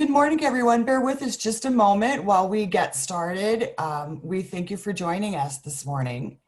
Good morning, everyone. Bear with us just a moment while we get started. We thank you for joining us this morning.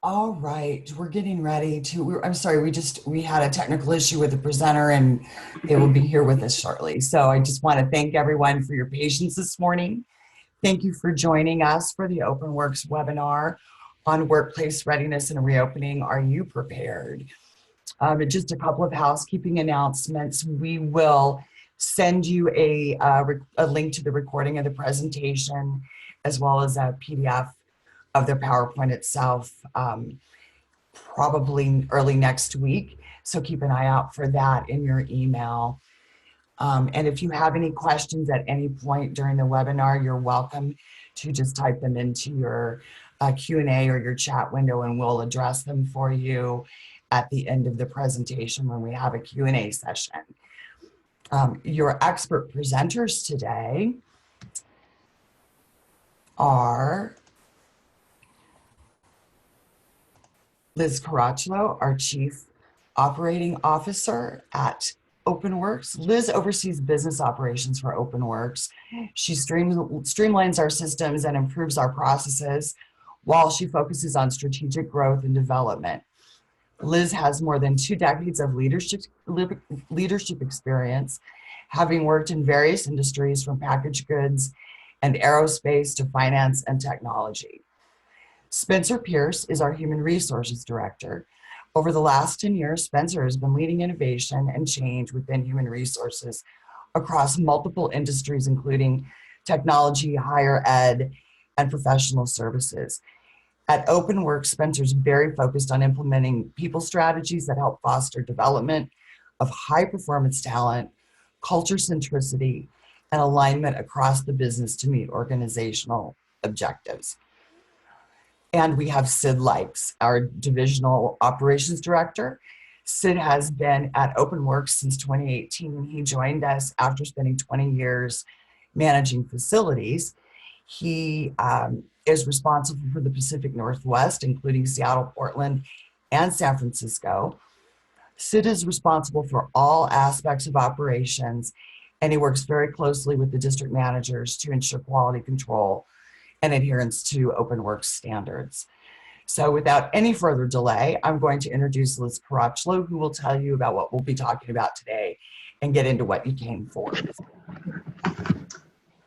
All right, we're getting ready to, I'm sorry, we had a technical issue with the presenter and they will be here with us shortly. So I just want to thank everyone for your patience this morning. Thank you for joining us for the OpenWorks webinar on workplace readiness and reopening. Are you prepared? Just a couple of housekeeping announcements. We will send you a link to the recording of the presentation, as well as a PDF of the PowerPoint itself, probably early next week. So keep an eye out for that in your email. And if you have any questions at any point during the webinar, you're welcome to just type them into your Q&A or your chat window, and we'll address them for you at the end of the presentation when we have a Q&A session. Your expert presenters today are Liz Karachalo, our Chief Operating Officer at OpenWorks. Liz oversees business operations for OpenWorks. She streamlines our systems and improves our processes while she focuses on strategic growth and development. Liz has more than 2 decades of leadership experience, having worked in various industries from packaged goods and aerospace to finance and technology. Spencer Pearce is our Human Resources Director. Over the last 10 years, Spencer has been leading innovation and change within human resources across multiple industries, including technology, higher ed, and professional services. At OpenWorks, Spencer's very focused on implementing people strategies that help foster development of high-performance talent, culture centricity, and alignment across the business to meet organizational objectives. And we have Sid Likes, our Divisional Operations Director. Sid has been at OpenWorks since 2018. He joined us after spending 20 years managing facilities. He is responsible for the Pacific Northwest, including Seattle, Portland, and San Francisco. Sid is responsible for all aspects of operations, and he works very closely with the district managers to ensure quality control and adherence to OpenWorks standards. So without any further delay, I'm going to introduce Liz Karachalo, who will tell you about what we'll be talking about today and get into what you came for.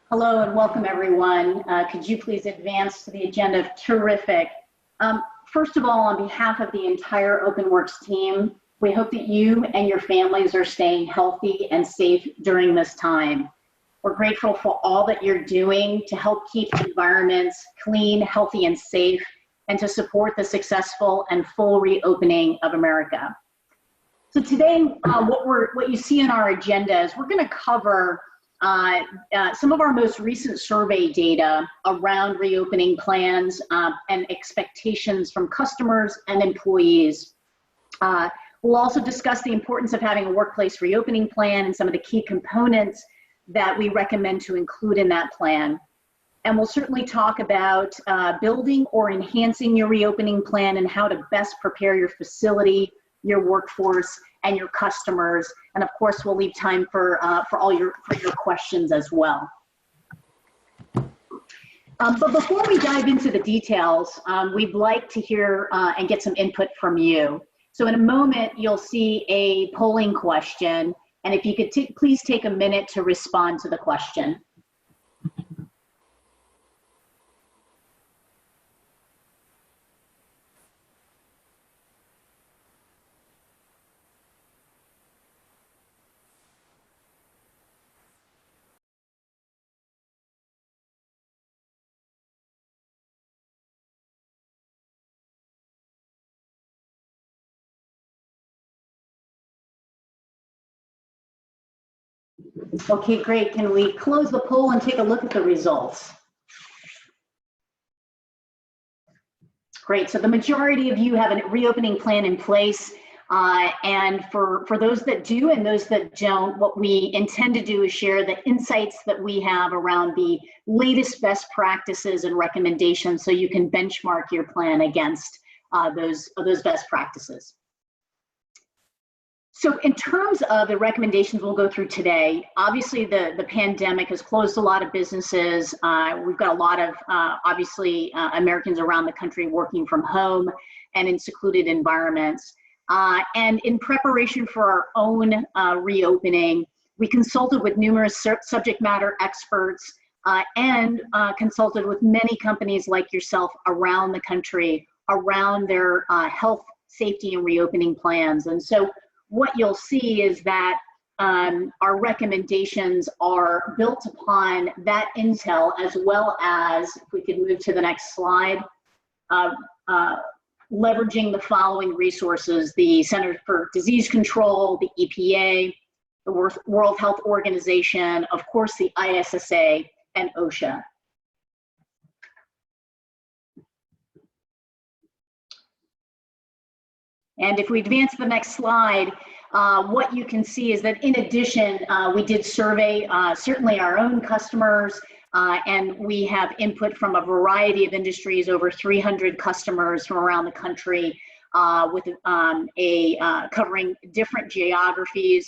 Hello and welcome everyone. Could you please advance to the agenda? Terrific. First of all, on behalf of the entire OpenWorks team, we hope that you and your families are staying healthy and safe during this time. We're grateful for all that you're doing to help keep environments clean, healthy, and safe, and to support the successful and full reopening of America. So today, what you see in our agenda is we're going to cover some of our most recent survey data around reopening plans and expectations from customers and employees. We'll also discuss the importance of having a workplace reopening plan and some of the key components that we recommend to include in that plan. And we'll certainly talk about building or enhancing your reopening plan and how to best prepare your facility, your workforce, and your customers. And of course, we'll leave time for your questions as well. But before we dive into the details, we'd like to hear and get some input from you. So in a moment, you'll see a polling question. And if you could please take a minute to respond to the question. Okay, great. Can we close the poll and take a look at the results? Great. So the majority of you have a reopening plan in place. And for those that do and those that don't, what we intend to do is share the insights that we have around the latest best practices and recommendations so you can benchmark your plan against those best practices. So in terms of the recommendations we'll go through today, obviously the pandemic has closed a lot of businesses. We've got a lot of, obviously, Americans around the country working from home and in secluded environments. And in preparation for our own reopening, we consulted with numerous subject matter experts and consulted with many companies like yourself around the country around their health, safety, and reopening plans. And so what you'll see is that our recommendations are built upon that intel, as well as, if we could move to the next slide, leveraging the following resources: the Center for Disease Control, the EPA, the World Health Organization, of course the ISSA, and OSHA. And if we advance to the next slide, what you can see is that in addition, we did survey certainly our own customers, and we have input from a variety of industries, over 300 customers from around the country, with covering different geographies,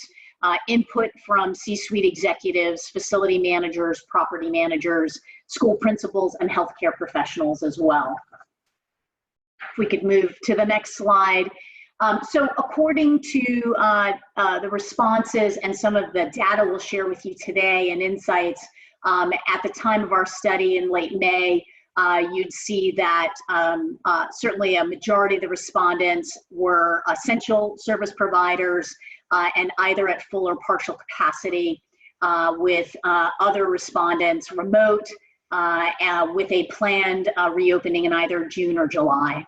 input from C-suite executives, facility managers, property managers, school principals, and healthcare professionals as well. If we could move to the next slide. So according to the responses and some of the data we'll share with you today and insights, at the time of our study in late May, you'd see that certainly a majority of the respondents were essential service providers and either at full or partial capacity, with other respondents remote, with a planned reopening in either June or July.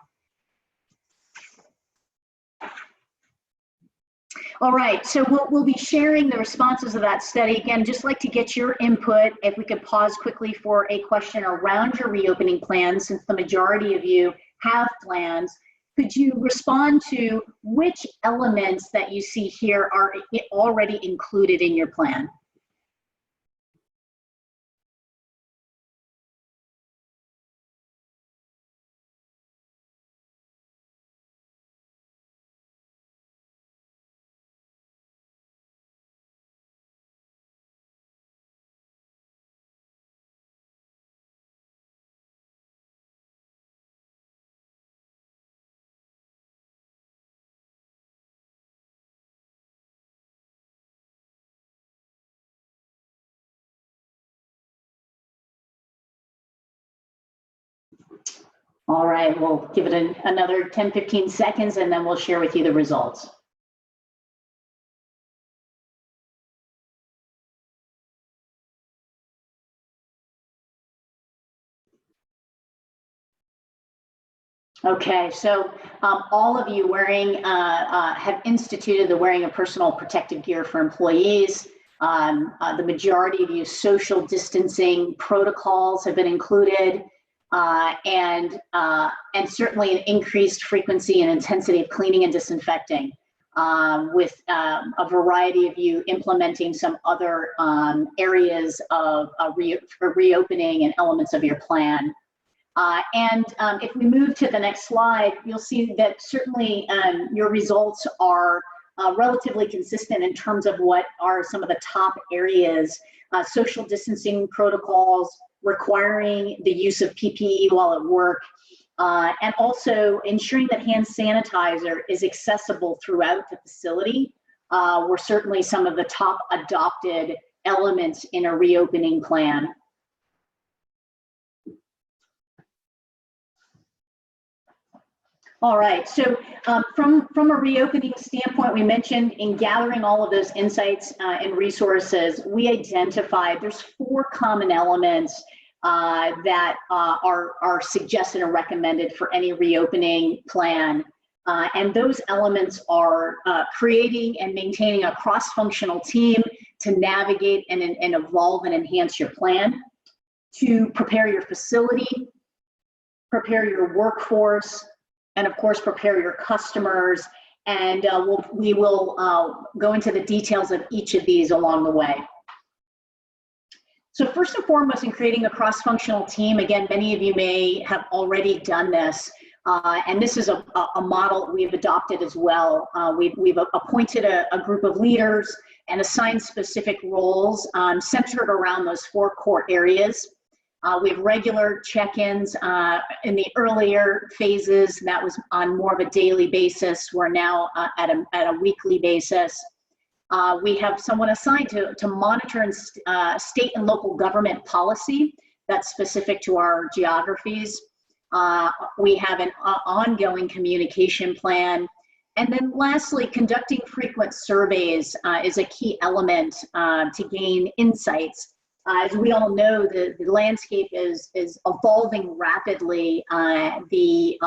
All right, so we'll be sharing the responses of that study. Again, just like to get your input. If we could pause quickly for a question around your reopening plans, since the majority of you have plans, could you respond to which elements that you see here are already included in your plan? All right, we'll give it another 10, 15 seconds, and then we'll share with you the results. Okay, so all of you have instituted the wearing of personal protective gear for employees. The majority of you, social distancing protocols have been included, and certainly an increased frequency and intensity of cleaning and disinfecting, with a variety of you implementing some other areas of reopening and elements of your plan. If we move to the next slide, you'll see that certainly your results are relatively consistent in terms of what are some of the top areas: social distancing protocols, requiring the use of PPE while at work, and also ensuring that hand sanitizer is accessible throughout the facility, were certainly some of the top adopted elements in a reopening plan. All right, so from a reopening standpoint, we mentioned in gathering all of those insights and resources, we identified there's 4 common elements that are suggested and recommended for any reopening plan. And those elements are creating and maintaining a cross-functional team to navigate and evolve and enhance your plan, to prepare your facility, prepare your workforce, and of course, prepare your customers. And we will go into the details of each of these along the way. So first and foremost, in creating a cross-functional team, again, many of you may have already done this, and this is a model we've adopted as well. We've appointed a group of leaders and assigned specific roles centered around those 4 core areas. We have regular check-ins in the earlier phases. That was on more of a daily basis. We're now at a weekly basis. We have someone assigned to monitor state and local government policy that's specific to our geographies. We have an ongoing communication plan. And then lastly, conducting frequent surveys is a key element to gain insights. As we all know, the landscape is evolving rapidly. The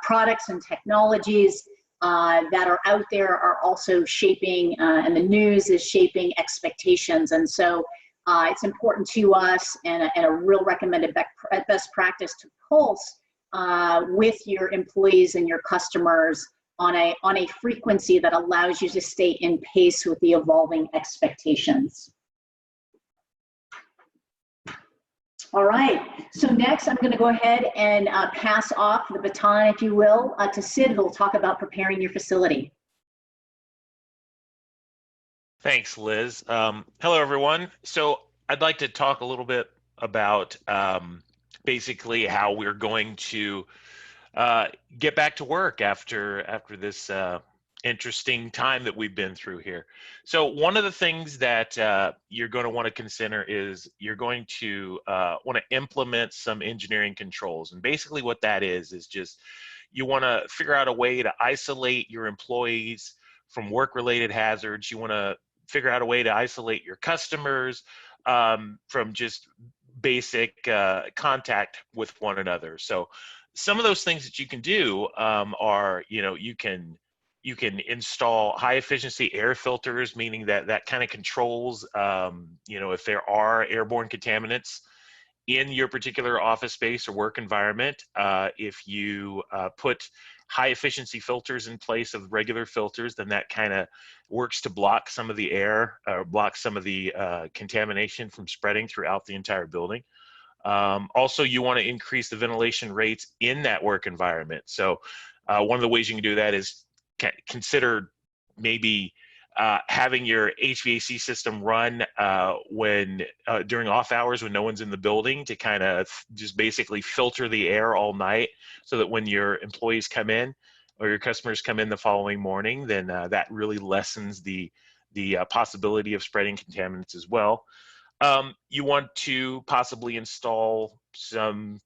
products and technologies that are out there are also shaping, and the news is shaping expectations. And so it's important to us, and a real recommended best practice, to pulse with your employees and your customers on a frequency that allows you to stay in pace with the evolving expectations. All right, so next I'm going to go ahead and pass off the baton, if you will, to Sid, who will talk about preparing your facility. Thanks, Liz. Hello, everyone. So I'd like to talk a little bit about basically how we're going to get back to work after this interesting time that we've been through here. So one of the things that you're going to want to consider is you're going to want to implement some engineering controls. And basically what that is just you want to figure out a way to isolate your employees from work-related hazards. You want to figure out a way to isolate your customers from just basic contact with one another. So some of those things that you can do are, you can install high efficiency air filters, meaning that kind of controls, if there are airborne contaminants in your particular office space or work environment. If you put high efficiency filters in place of regular filters, then that kind of works to block some of the air or block some of the contamination from spreading throughout the entire building. Also, you want to increase the ventilation rates in that work environment. So one of the ways you can do that is consider maybe having your HVAC system run when during off hours when no one's in the building, to kind of just basically filter the air all night, so that when your employees come in or your customers come in the following morning, then that really lessens the possibility of spreading contaminants as well. You want to possibly install some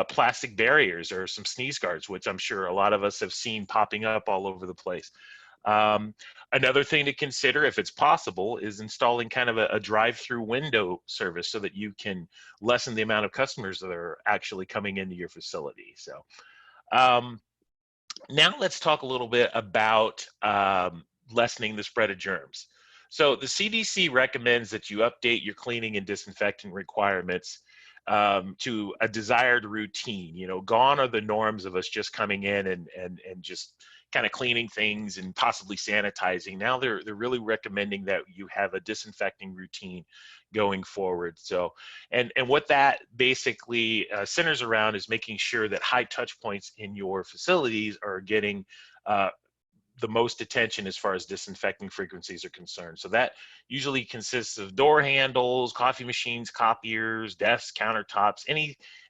plastic barriers or some sneeze guards, which I'm sure a lot of us have seen popping up all over the place. Another thing to consider, if it's possible, is installing kind of a drive-through window service so that you can lessen the amount of customers that are actually coming into your facility. So now let's talk a little bit about lessening the spread of germs. So the CDC recommends that you update your cleaning and disinfecting requirements to a desired routine. Gone are the norms of us just coming in and just kind of cleaning things and possibly sanitizing. Now they're really recommending that you have a disinfecting routine going forward. So, and what that basically centers around is making sure that high touch points in your facilities are getting the most attention as far as disinfecting frequencies are concerned. So that usually consists of door handles, coffee machines, copiers, desks, countertops,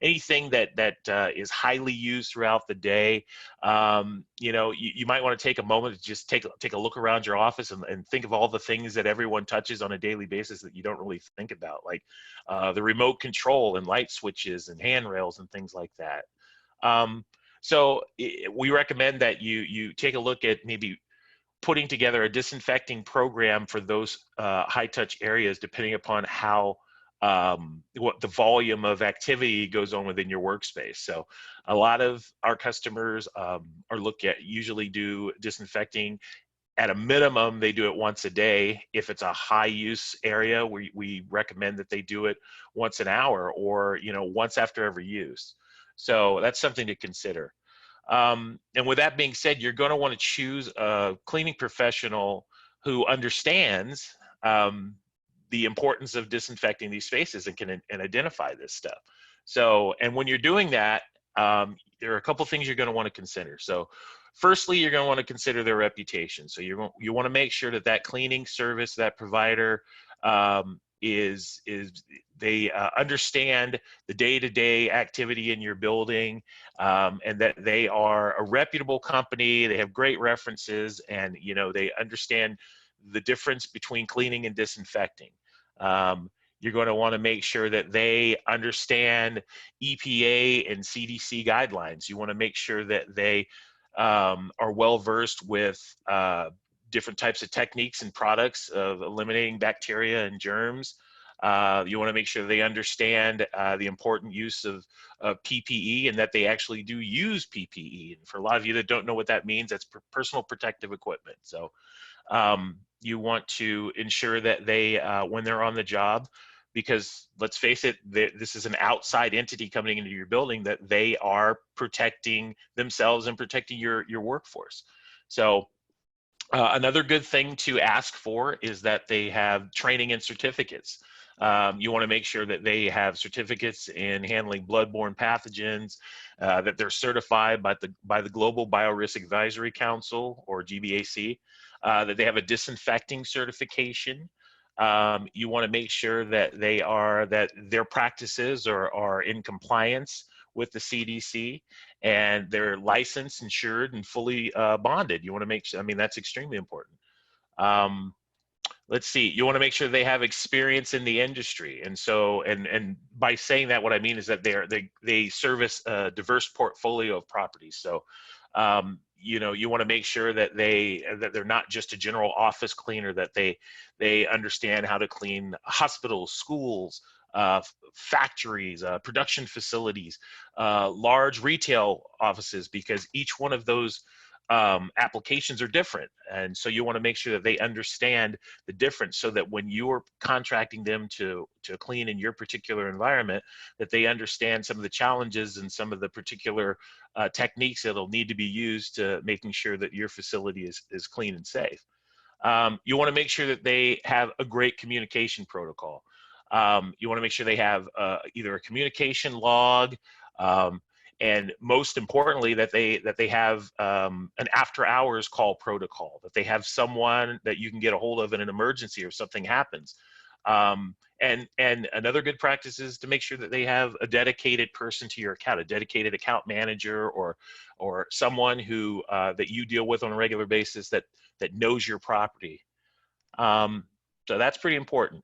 anything that is highly used throughout the day. You might want to take a moment to just take a look around your office and think of all the things that everyone touches on a daily basis that you don't really think about, like the remote control and light switches and handrails and things like that. So we recommend that you take a look at maybe putting together a disinfecting program for those high touch areas, depending upon how what the volume of activity goes on within your workspace. So a lot of our customers usually do disinfecting. At a minimum, they do it once a day. If it's a high use area, we recommend that they do it once an hour, or once after every use. So that's something to consider. And with that being said, you're going to want to choose a cleaning professional who understands the importance of disinfecting these spaces and can identify this stuff. So, and when you're doing that, there are a couple things you're going to want to consider. So firstly, you're going to want to consider their reputation. So you want to make sure that cleaning service, that provider, they understand the day-to-day activity in your building, and that they are a reputable company. They have great references, and they understand the difference between cleaning and disinfecting. You're going to want to make sure that they understand EPA and CDC guidelines. You want to make sure that they are well versed with different types of techniques and products of eliminating bacteria and germs. You want to make sure they understand the important use of PPE, and that they actually do use PPE. And for a lot of you that don't know what that means, that's personal protective equipment. So you want to ensure that they, when they're on the job, because let's face it, this is an outside entity coming into your building, that they are protecting themselves and protecting your workforce. So another good thing to ask for is that they have training and certificates. You want to make sure that they have certificates in handling bloodborne pathogens, that they're certified by the Global Biorisk Advisory Council, or GBAC, that they have a disinfecting certification. You want to make sure that that their practices are in compliance with the CDC, and they're licensed, insured, and fully bonded. You want to make sure, I mean, that's extremely important. Let's see, you want to make sure they have experience in the industry. And so, and by saying that, what I mean is that they service a diverse portfolio of properties. So, you know, you want to make sure that they're not just a general office cleaner, that they understand how to clean hospitals, schools, factories, production facilities, large retail offices, because each one of those applications are different. And so you want to make sure that they understand the difference, so that when you're contracting them to clean in your particular environment, that they understand some of the challenges and some of the particular techniques that'll need to be used to making sure that your facility is clean and safe. You want to make sure that they have a great communication protocol. You want to make sure they have either a communication log, and most importantly, that they have an after hours call protocol, that they have someone that you can get a hold of in an emergency or something happens. And another good practice is to make sure that they have a dedicated person to your account, a dedicated account manager, or someone who that you deal with on a regular basis that knows your property. So that's pretty important.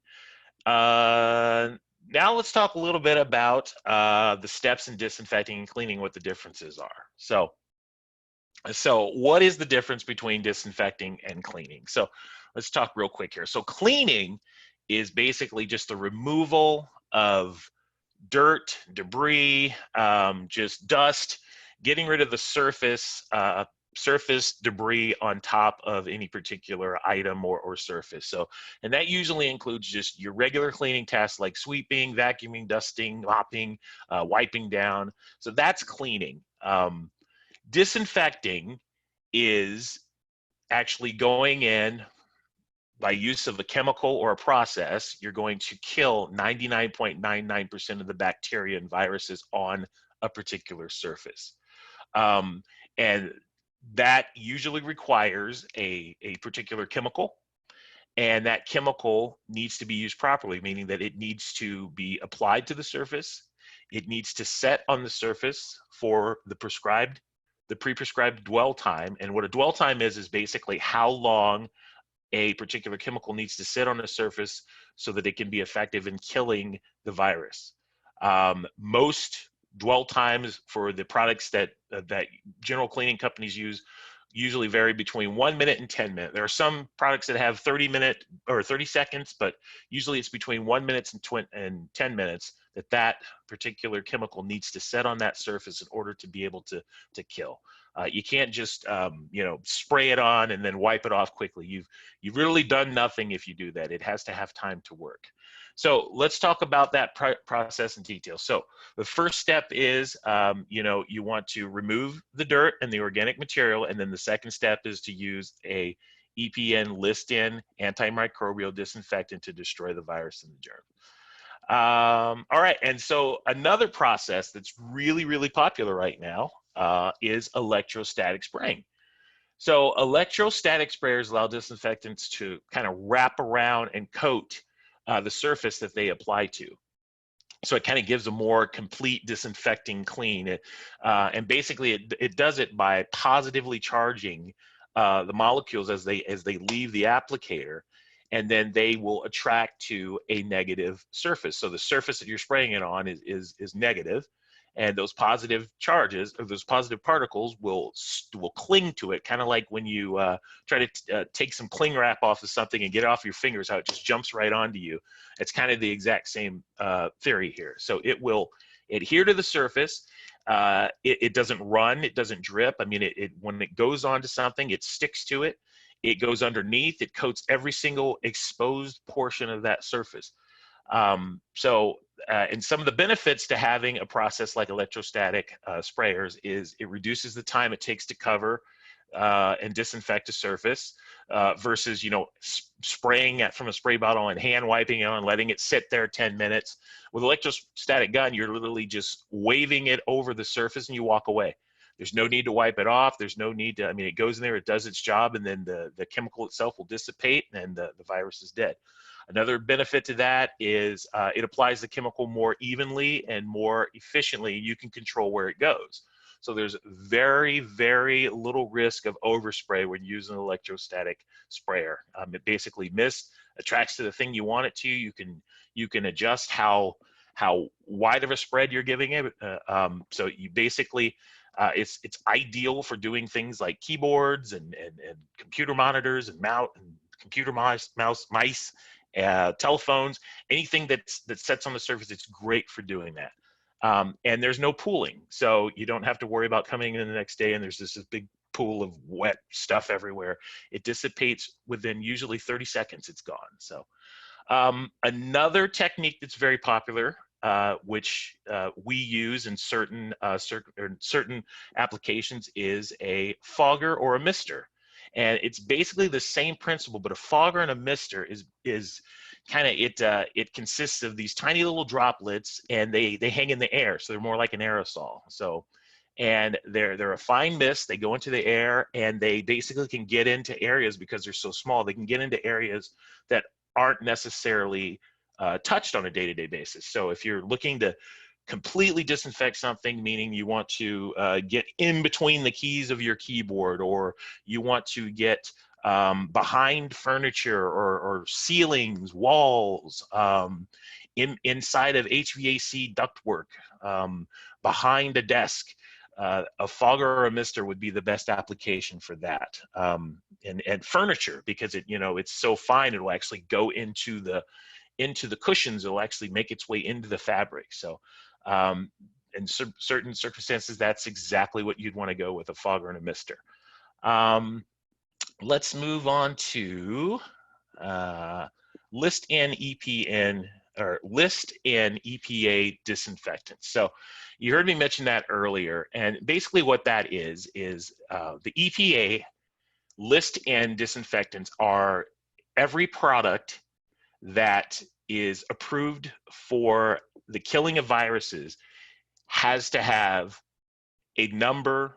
Now let's talk a little bit about the steps in disinfecting and cleaning, what the differences are. So what is the difference between disinfecting and cleaning? So let's talk real quick here. So cleaning is basically just the removal of dirt, debris, just dust, getting rid of the surface debris on top of any particular item or surface. So, and that usually includes just your regular cleaning tasks like sweeping, vacuuming, dusting, mopping, wiping down. So that's cleaning. Disinfecting is actually going in by use of a chemical or a process. You're going to kill 99.99% of the bacteria and viruses on a particular surface. And that usually requires a particular chemical, and that chemical needs to be used properly, meaning that it needs to be applied to the surface. It needs to set on the surface for the pre-prescribed dwell time. And what a dwell time is basically how long a particular chemical needs to sit on a surface so that it can be effective in killing the virus. Most dwell times for the products that general cleaning companies use usually vary between 1 minute and 10 minutes. There are some products that have 30 seconds, but usually it's between 1 minute and 10 minutes that particular chemical needs to set on that surface in order to be able to kill. You can't just you know, spray it on and then wipe it off quickly. You've really done nothing if you do that. It has to have time to work. So let's talk about that process in detail. So the first step is, you know, you want to remove the dirt and the organic material, and then the second step is to use a EPN List-In antimicrobial disinfectant to destroy the virus and the germ. All right, and so another process that's really, really popular right now is electrostatic spraying. So electrostatic sprayers allow disinfectants to kind of wrap around and coat the surface that they apply to. So it kind of gives a more complete disinfecting clean. And basically it does it by positively charging the molecules as they leave the applicator, and then they will attract to a negative surface. So the surface that you're spraying it on is negative, and those positive charges, or those positive particles, will cling to it, kind of like when you try to take some cling wrap off of something and get it off your fingers, how it just jumps right onto you. It's kind of the exact same theory here. So it will adhere to the surface. It doesn't run, it doesn't drip. I mean, when it goes onto something, it sticks to it. It goes underneath, it coats every single exposed portion of that surface. And some of the benefits to having a process like electrostatic sprayers is it reduces the time it takes to cover and disinfect a surface versus, you know, spraying it from a spray bottle and hand wiping it on, letting it sit there 10 minutes. With electrostatic gun, you're literally just waving it over the surface and you walk away. There's no need to wipe it off. There's no need to, I mean, it goes in there, it does its job, and then the chemical itself will dissipate and the virus is dead. Another benefit to that is it applies the chemical more evenly and more efficiently. You can control where it goes. So there's very, very little risk of overspray when using an electrostatic sprayer. It basically attracts to the thing you want it to. You can adjust how wide of a spread you're giving it. So you basically, it's ideal for doing things like keyboards and computer monitors and computer mice, telephones, anything that sets on the surface. It's great for doing that. And there's no pooling, so you don't have to worry about coming in the next day and there's this big pool of wet stuff everywhere. It dissipates within usually 30 seconds, it's gone. So another technique that's very popular, which we use in certain applications, is a fogger or a mister. And it's basically the same principle, but a fogger and a mister is kind of, it consists of these tiny little droplets, and they hang in the air, so they're more like an aerosol. So, and they're a fine mist. They go into the air, and they basically can get into areas, because they're so small, they can get into areas that aren't necessarily touched on a day-to-day basis. So if you're looking to completely disinfect something, meaning you want to get in between the keys of your keyboard, or you want to get behind furniture or ceilings, walls, inside of HVAC ductwork, behind a desk, a fogger or a mister would be the best application for that. And furniture, because it's so fine, it'll actually go into the cushions. It'll actually make its way into the fabric. So in certain circumstances, that's exactly what you'd want to go with, a fogger and a mister. Let's move on to list and EPA disinfectants. So you heard me mention that earlier, and basically what that is the EPA list and disinfectants are every product that is approved for the killing of viruses has to have a number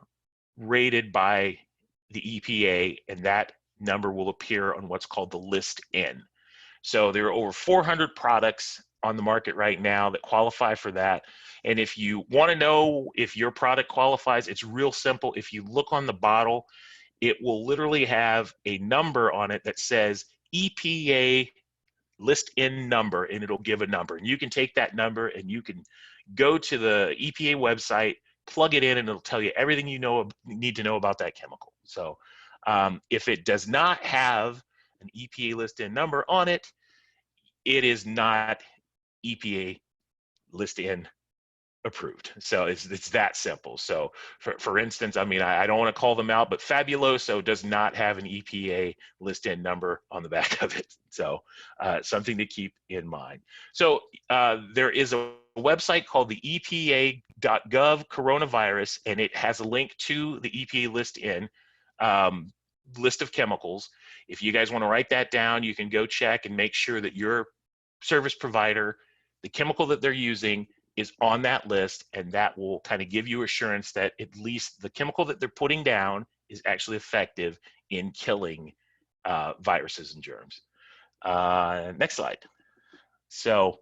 rated by the EPA, and that number will appear on what's called the list N. So there are over 400 products on the market right now that qualify for that. And if you want to know if your product qualifies, it's real simple. If you look on the bottle, it will literally have a number on it that says EPA list N number, and it'll give a number. And you can take that number and you can go to the EPA website, plug it in, and it'll tell you everything you need to know about that chemical. So if it does not have an EPA list N number on it, it is not EPA list N approved. So it's that simple. So for instance, I mean, I don't want to call them out, but Fabuloso does not have an EPA list N number on the back of it. So something to keep in mind. So there is a website called the EPA.gov coronavirus, and it has a link to the EPA list N list of chemicals. If you guys want to write that down, you can go check and make sure that your service provider, the chemical that they're using, is on that list, and that will kind of give you assurance that at least the chemical that they're putting down is actually effective in killing viruses and germs. Next slide. So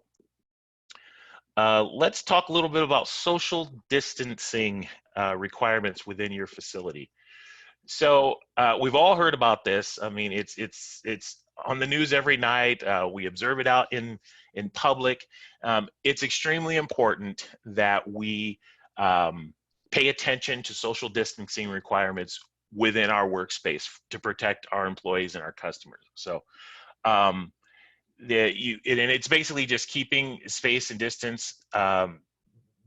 let's talk a little bit about social distancing requirements within your facility. So we've all heard about this. I mean, it's on the news every night. We observe it out in public. It's extremely important that we pay attention to social distancing requirements within our workspace to protect our employees and our customers. So and it's basically just keeping space and distance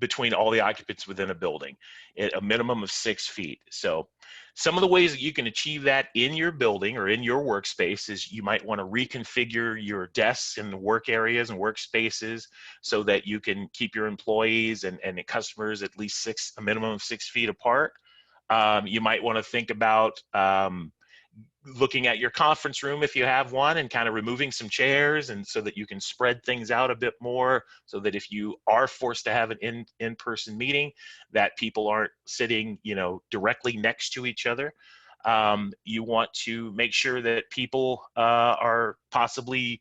between all the occupants within a building at a minimum of 6 feet. So some of the ways that you can achieve that in your building or in your workspace is you might want to reconfigure your desks and work areas and workspaces so that you can keep your employees and customers at least a minimum of 6 feet apart. You might want to think about looking at your conference room if you have one and kind of removing some chairs, and so that you can spread things out a bit more, so that if you are forced to have an in-person meeting, that people aren't sitting, directly next to each other. You want to make sure that people are possibly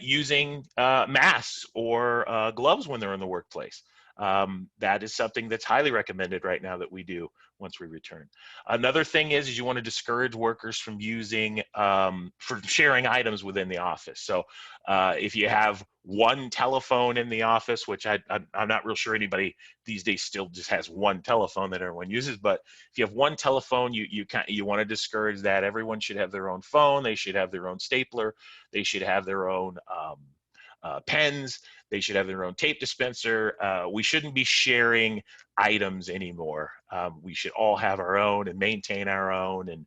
using masks or gloves when they're in the workplace. That is something that's highly recommended right now that we do once we return. Another thing is you want to discourage workers from using, for sharing items within the office. So if you have one telephone in the office, which I'm not real sure anybody these days still just has one telephone that everyone uses, but if you have one telephone, you want to discourage that. Everyone should have their own phone. They should have their own stapler. They should have their own pens. They should have their own tape dispenser. We shouldn't be sharing items anymore. We should all have our own and maintain our own. And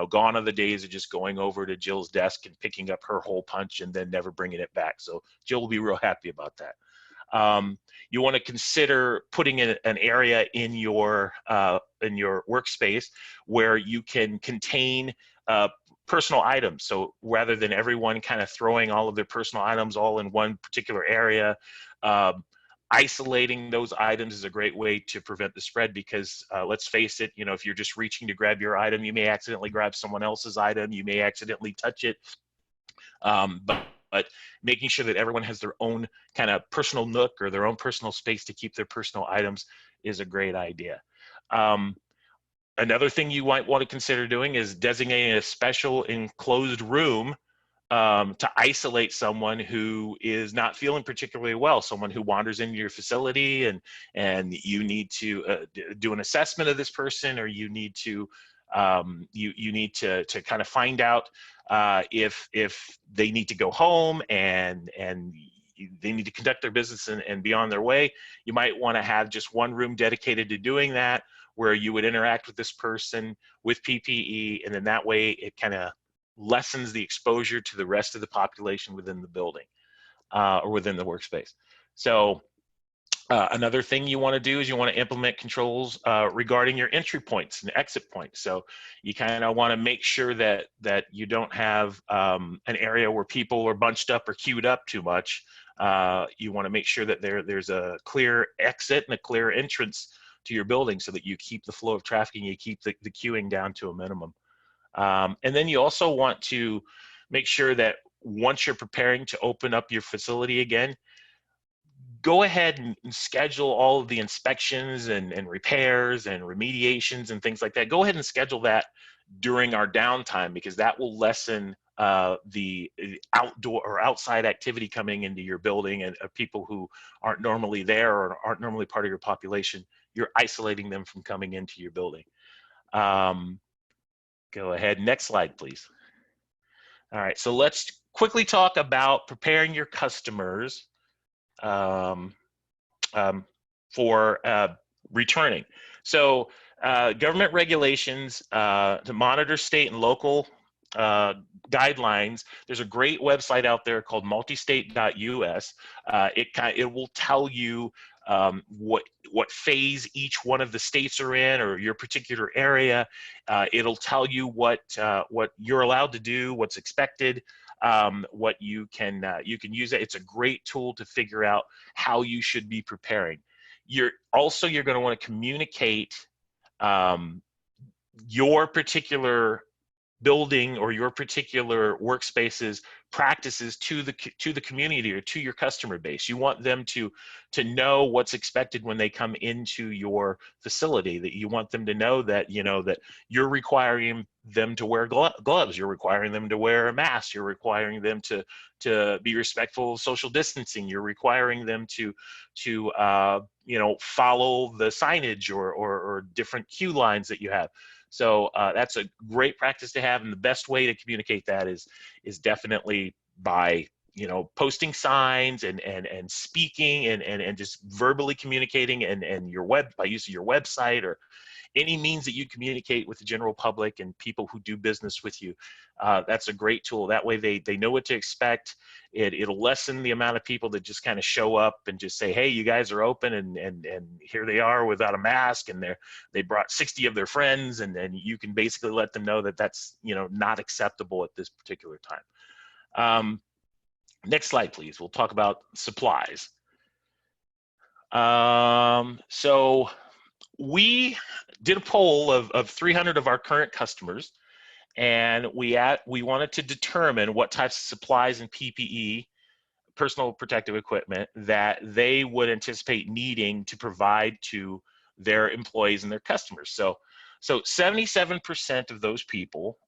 gone are the days of just going over to Jill's desk and picking up her hole punch and then never bringing it back. So Jill will be real happy about that. You want to consider putting in an area in your workspace where you can contain personal items. So rather than everyone kind of throwing all of their personal items all in one particular area, isolating those items is a great way to prevent the spread, because let's face it, if you're just reaching to grab your item, you may accidentally grab someone else's item, you may accidentally touch it. But making sure that everyone has their own kind of personal nook or their own personal space to keep their personal items is a great idea. Another thing you might want to consider doing is designating a special enclosed room to isolate someone who is not feeling particularly well, someone who wanders into your facility and you need to do an assessment of this person, or you need to you need to kind of find out if they need to go home and they need to conduct their business and be on their way. You might want to have just one room dedicated to doing that, where you would interact with this person with PPE, and then that way it kind of lessens the exposure to the rest of the population within the building or within the workspace. So another thing you want to do is you want to implement controls regarding your entry points and exit points. So you kind of want to make sure that you don't have an area where people are bunched up or queued up too much. You want to make sure that there's a clear exit and a clear entrance to your building, so that you keep the flow of traffic and you keep the queuing down to a minimum. And then you also want to make sure that once you're preparing to open up your facility again, go ahead and schedule all of the inspections and repairs and remediations and things like that. Go ahead and schedule that during our downtime, because that will lessen the outdoor or outside activity coming into your building, and people who aren't normally there or aren't normally part of your population. You're isolating them from coming into your building. Go ahead, next slide, please. All right, so let's quickly talk about preparing your customers for returning. So government regulations to monitor state and local guidelines. There's a great website out there called multistate.us. It will tell you what phase each one of the states are in, or your particular area. It'll tell you what you're allowed to do, what's expected, what you can use it. It's a great tool to figure out how you should be preparing. You're going to want to communicate your particular building or your particular workspace's practices to the community or to your customer base. You want them to know what's expected when they come into your facility. That you want them to know that that you're requiring them to wear gloves, you're requiring them to wear a mask, you're requiring them to be respectful of social distancing, you're requiring them to follow the signage or different queue lines that you have. So that's a great practice to have, and the best way to communicate that is definitely by posting signs and speaking and just verbally communicating, and by using your website or any means that you communicate with the general public and people who do business with you, that's a great tool. That way they know what to expect. It'll lessen the amount of people that just kind of show up and just say, hey, you guys are open, and here they are without a mask, and they brought 60 of their friends, and you can basically let them know that that's, you know, not acceptable at this particular time. Next slide, please. We'll talk about supplies. So we did a poll of 300 of our current customers, and we wanted to determine what types of supplies and PPE, personal protective equipment, that they would anticipate needing to provide to their employees and their customers. So 77% of those people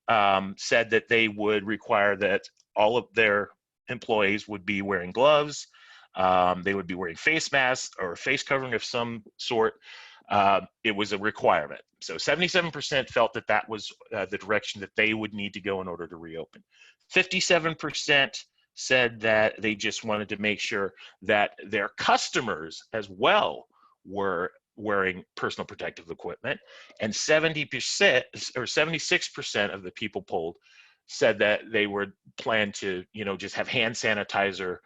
said that they would require that all of their employees would be wearing gloves, they would be wearing face masks or face covering of some sort. It was a requirement. So 77% felt that that was the direction that they would need to go in order to reopen. 57% said that they just wanted to make sure that their customers as well were wearing personal protective equipment, and 70% or 76% of the people polled said that they would plan to, you know, just have hand sanitizer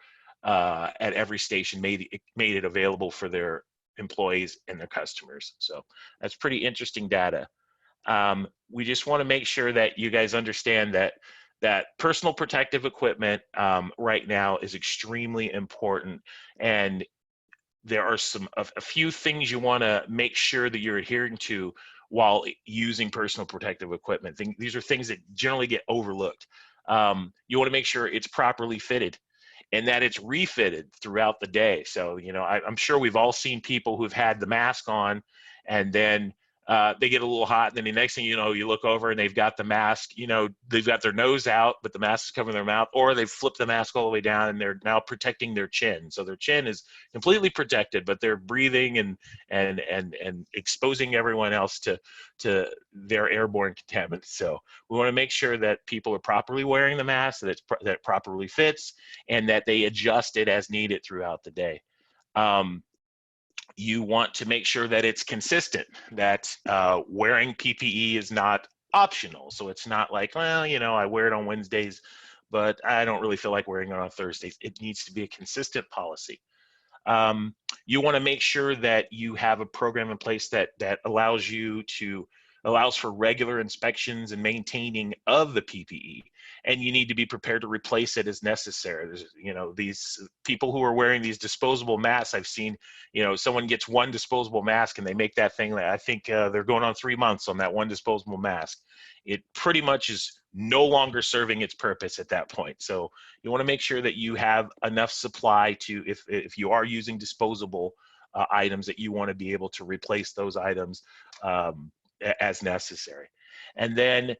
at every station, made it available for their employees and their customers. So that's pretty interesting data. We just want to make sure that you guys understand that personal protective equipment right now is extremely important, and there are a few things you want to make sure that you're adhering to while using personal protective equipment. These are things that generally get overlooked. You want to make sure it's properly fitted and that it's refitted throughout the day. So, you know, I'm sure we've all seen people who've had the mask on, and then they get a little hot, and then the next thing you know, you look over and they've got the mask, you know, they've got their nose out, but the mask is covering their mouth, or they've flipped the mask all the way down and they're now protecting their chin. So their chin is completely protected, but they're breathing and exposing everyone else to their airborne contaminants. So we want to make sure that people are properly wearing the mask, that it properly fits, and that they adjust it as needed throughout the day. You want to make sure that it's consistent, that wearing PPE is not optional. So it's not like, well, you know, I wear it on Wednesdays, but I don't really feel like wearing it on Thursdays. It needs to be a consistent policy. You want to make sure that you have a program in place that allows for regular inspections and maintaining of the PPE, and you need to be prepared to replace it as necessary. There's, you know, these people who are wearing these disposable masks, I've seen, you know, someone gets one disposable mask and they make that thing, I think they're going on 3 months on that one disposable mask. It pretty much is no longer serving its purpose at that point. So you want to make sure that you have enough supply to, if you are using disposable items, that you want to be able to replace those items as necessary. And then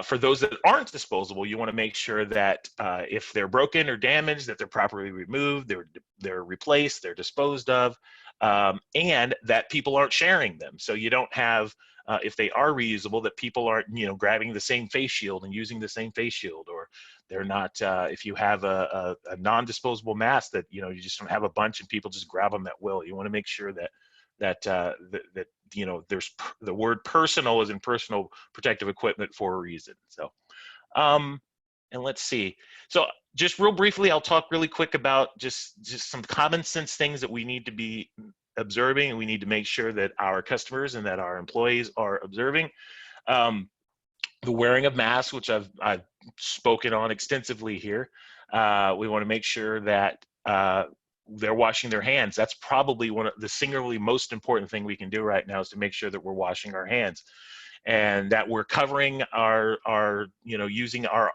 for those that aren't disposable, you want to make sure that if they're broken or damaged, that they're properly removed, they're replaced, they're disposed of, and that people aren't sharing them. So you don't have, if they are reusable, that people aren't, you know, grabbing the same face shield and using the same face shield, or they're not, if you have a non-disposable mask, that, you know, you just don't have a bunch and people just grab them at will. You want to make sure that you know, there's the word personal is in personal protective equipment for a reason. So, and let's see. So just real briefly, I'll talk really quick about just some common sense things that we need to be observing, and we need to make sure that our customers and that our employees are observing. The wearing of masks, which I've spoken on extensively here. We want to make sure that they're washing their hands. That's probably one of the singularly most important thing we can do right now, is to make sure that we're washing our hands, and that we're covering our you know, using our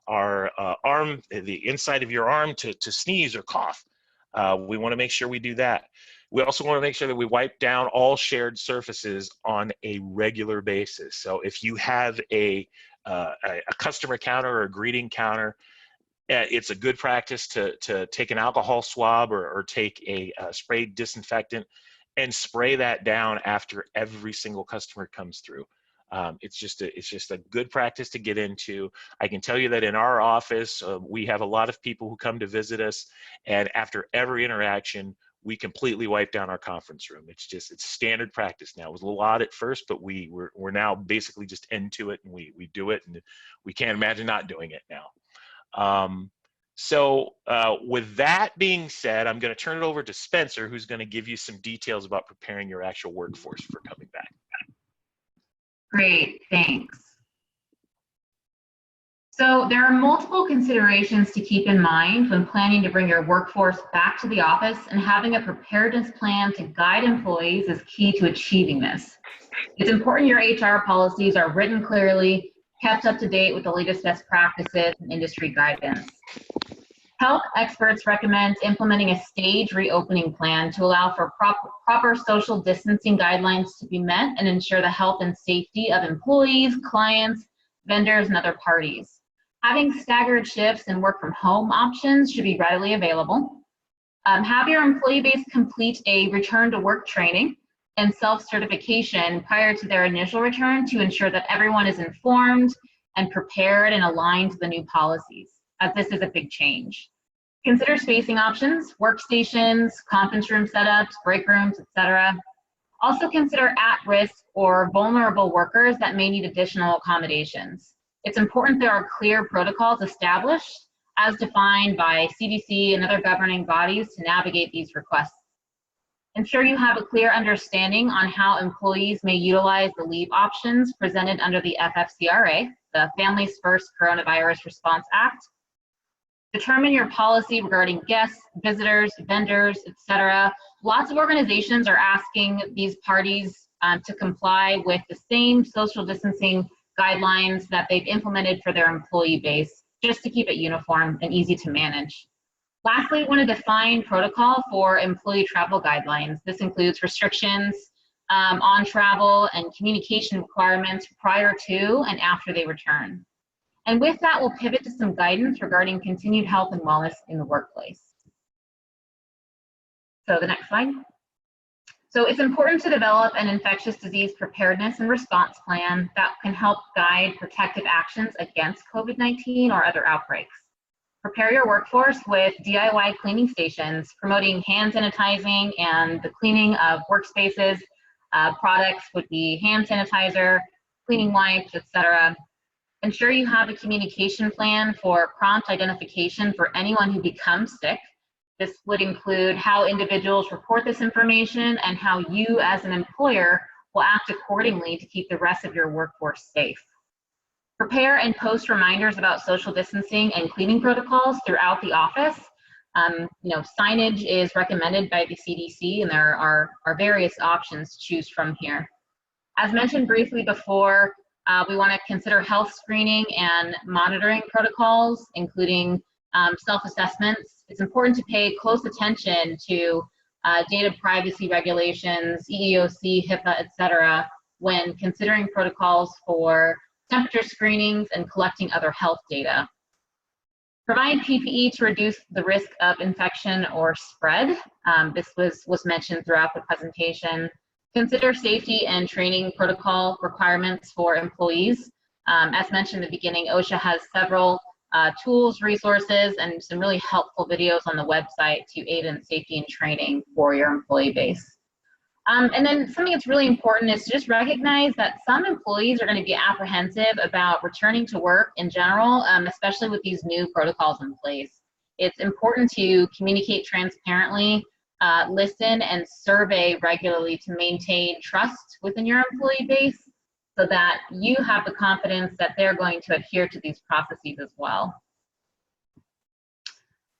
arm, the inside of your arm, to sneeze or cough. We want to make sure we do that. We also want to make sure that we wipe down all shared surfaces on a regular basis. So if you have a customer counter or a greeting counter, it's a good practice to take an alcohol swab or take a sprayed disinfectant and spray that down after every single customer comes through. It's just a good practice to get into. I can tell you that in our office, we have a lot of people who come to visit us, and after every interaction, we completely wipe down our conference room. It's standard practice now. It was a little odd at first, but we're now basically just into it, and we do it, and we can't imagine not doing it now. So with that being said, I'm going to turn it over to Spencer, who's going to give you some details about preparing your actual workforce for coming back. Great, thanks. So there are multiple considerations to keep in mind when planning to bring your workforce back to the office, and having a preparedness plan to guide employees is key to achieving this. It's important your HR policies are written clearly, kept up to date with the latest best practices and industry guidance. Health experts recommend implementing a stage reopening plan to allow for proper social distancing guidelines to be met and ensure the health and safety of employees, clients, vendors, and other parties. Having staggered shifts and work from home options should be readily available. Have your employee base complete a return to work training and self-certification prior to their initial return to ensure that everyone is informed and prepared and aligned to the new policies, as this is a big change. Consider spacing options, workstations, conference room setups, break rooms, etc. Also consider at-risk or vulnerable workers that may need additional accommodations. It's important there are clear protocols established as defined by CDC and other governing bodies to navigate these requests. Ensure you have a clear understanding on how employees may utilize the leave options presented under the FFCRA, the Families First Coronavirus Response Act. Determine your policy regarding guests, visitors, vendors, etc. Lots of organizations are asking these parties to comply with the same social distancing guidelines that they've implemented for their employee base, just to keep it uniform and easy to manage. Lastly, we want to define protocol for employee travel guidelines. This includes restrictions on travel and communication requirements prior to and after they return. And with that, we'll pivot to some guidance regarding continued health and wellness in the workplace. So the next slide. So it's important to develop an infectious disease preparedness and response plan that can help guide protective actions against COVID-19 or other outbreaks. Prepare your workforce with DIY cleaning stations, promoting hand sanitizing and the cleaning of workspaces. Products would be hand sanitizer, cleaning wipes, etc. Ensure you have a communication plan for prompt identification for anyone who becomes sick. This would include how individuals report this information and how you as an employer will act accordingly to keep the rest of your workforce safe. Prepare and post reminders about social distancing and cleaning protocols throughout the office. Signage is recommended by the CDC, and there are various options to choose from here. As mentioned briefly before, we want to consider health screening and monitoring protocols, including self-assessments. It's important to pay close attention to data privacy regulations, EEOC, HIPAA, etc., when considering protocols for temperature screenings and collecting other health data. Provide PPE to reduce the risk of infection or spread. This was mentioned throughout the presentation. Consider safety and training protocol requirements for employees. As mentioned in the beginning, OSHA has several tools, resources, and some really helpful videos on the website to aid in safety and training for your employee base. And then something that's really important is to just recognize that some employees are going to be apprehensive about returning to work in general, especially with these new protocols in place. It's important to communicate transparently, listen, and survey regularly to maintain trust within your employee base so that you have the confidence that they're going to adhere to these processes as well.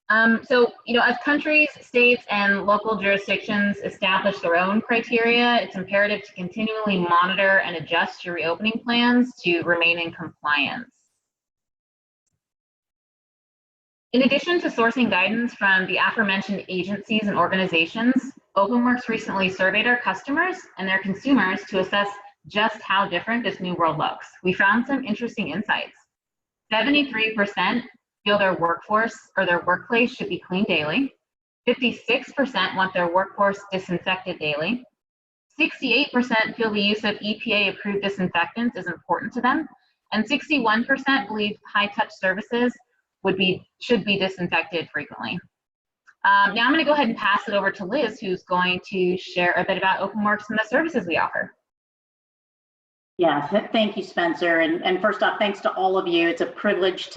As countries, states, and local jurisdictions establish their own criteria, it's imperative to continually monitor and adjust your reopening plans to remain in compliance. In addition to sourcing guidance from the aforementioned agencies and organizations, OpenWorks recently surveyed our customers and their consumers to assess just how different this new world looks. We found some interesting insights. 73% feel their workforce or their workplace should be cleaned daily. 56% want their workforce disinfected daily. 68% feel the use of EPA-approved disinfectants is important to them. And 61% believe high-touch services should be disinfected frequently. Now I'm going to go ahead and pass it over to Liz, who's going to share a bit about OpenWorks and the services we offer. Yeah, thank you, Spencer. And first off, thanks to all of you. It's a privilege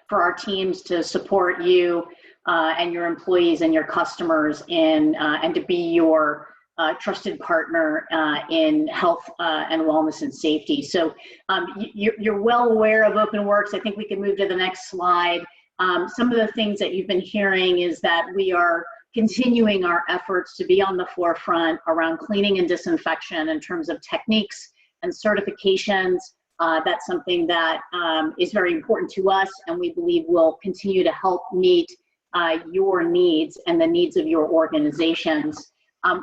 for our teams to support you and your employees and your customers and to be your trusted partner in health and wellness and safety. So you're well aware of OpenWorks. I think we can move to the next slide. Some of the things that you've been hearing is that we are continuing our efforts to be on the forefront around cleaning and disinfection in terms of techniques and certifications. That's something that is very important to us, and we believe will continue to help meet your needs and the needs of your organizations.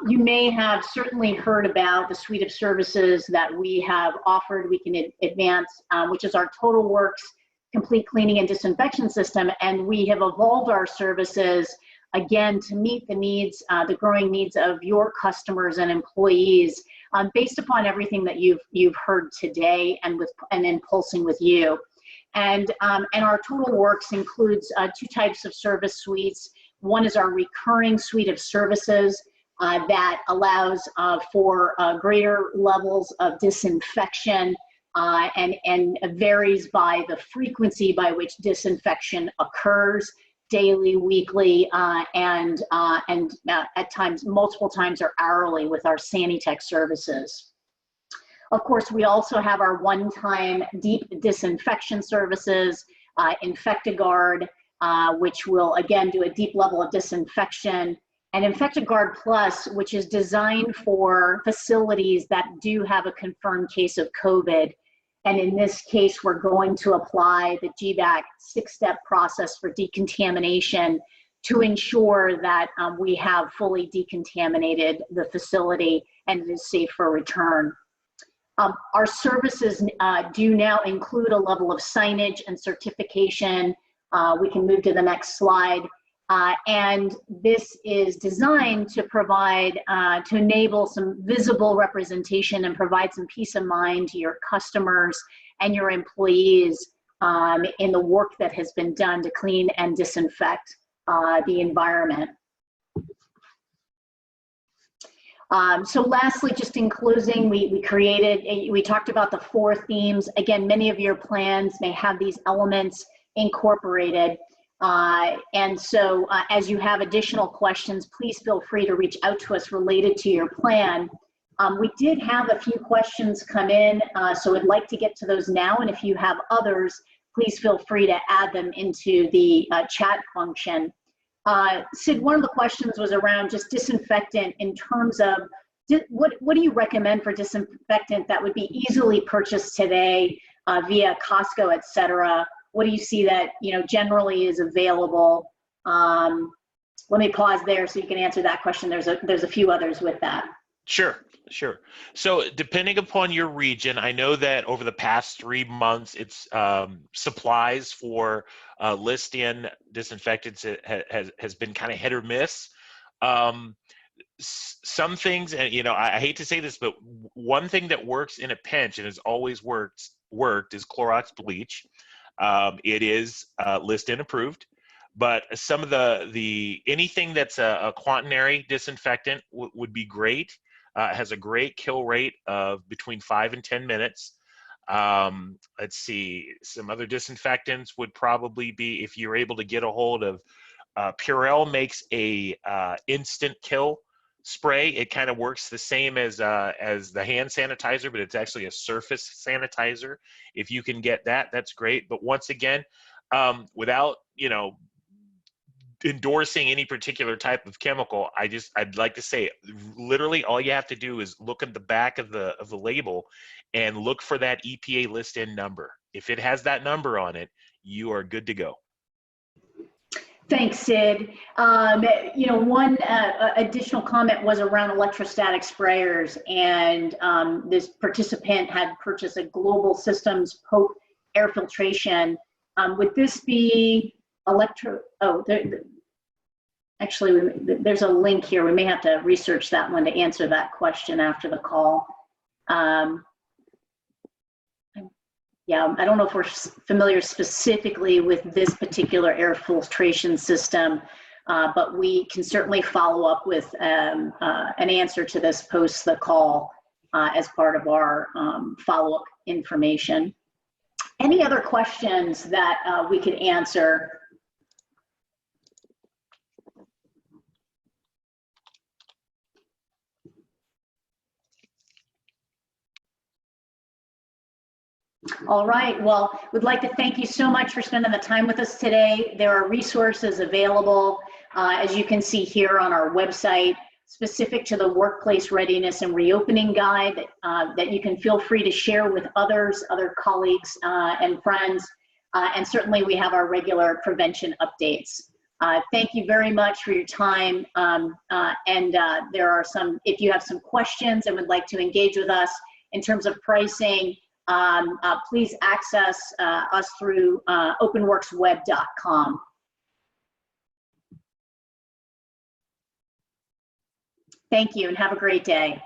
You may have certainly heard about the suite of services that we have offered. We can advance, which is our TotalWorks complete cleaning and disinfection system, and we have evolved our services again to meet the needs, the growing needs of your customers and employees, based upon everything that you've heard today and in pulsing with you. And our TotalWorks includes two types of service suites. One is our recurring suite of services that allows for greater levels of disinfection and varies by the frequency by which disinfection occurs, daily, weekly, and at times, multiple times or hourly with our Sanitech services. Of course, we also have our one-time deep disinfection services, InfectiGuard, which will again do a deep level of disinfection, and InfectiGuard Plus, which is designed for facilities that do have a confirmed case of COVID. And in this case, we're going to apply the GBAC 6-step process for decontamination to ensure that we have fully decontaminated the facility and it is safe for return. Our services do now include a level of signage and certification. We can move to the next slide. And this is designed to provide, to enable some visible representation and provide some peace of mind to your customers and your employees in the work that has been done to clean and disinfect the environment. So lastly, just in closing, we talked about the 4 themes. Again, many of your plans may have these elements incorporated. And so as you have additional questions, please feel free to reach out to us related to your plan. We did have a few questions come in, so I'd like to get to those now. And if you have others, please feel free to add them into the chat function. Sid, one of the questions was around just disinfectant in terms of what do you recommend for disinfectant that would be easily purchased today via Costco, et cetera? What do you see that generally is available? Let me pause there so you can answer that question. There's a few others with that. Sure. So depending upon your region, I know that over the past 3 months, it's supplies for list-in disinfectants has been kind of hit or miss. Some things, and I hate to say this, but one thing that works in a pinch and has always worked is Clorox bleach. It is list-in approved, but some of anything that's a quaternary disinfectant would be great. It has a great kill rate of between 5 and 10 minutes. Let's see, some other disinfectants would probably be, if you're able to get a hold of, Purell makes a instant kill spray. It kind of works the same as the hand sanitizer, but it's actually a surface sanitizer. If you can get that, that's great. But once again, without endorsing any particular type of chemical, I'd like to say, literally all you have to do is look at the back of the label and look for that EPA list-in number. If it has that number on it, you are good to go. Thanks, Sid. One additional comment was around electrostatic sprayers, and this participant had purchased a Global Systems Pope air filtration. Would this be actually, there's a link here. We may have to research that one to answer that question after the call. Yeah, I don't know if we're familiar specifically with this particular air filtration system. but we can certainly follow up with an answer to this post the call as part of our follow-up information. Any other questions that we could answer? All right, well, we'd like to thank you so much for spending the time with us today. There are resources available, as you can see here on our website, specific to the Workplace Readiness and Reopening Guide that you can feel free to share with others, other colleagues and friends. And certainly we have our regular prevention updates. Thank you very much for your time. There are some, if you have some questions and would like to engage with us in terms of pricing, please access us through openworksweb.com. Thank you and have a great day.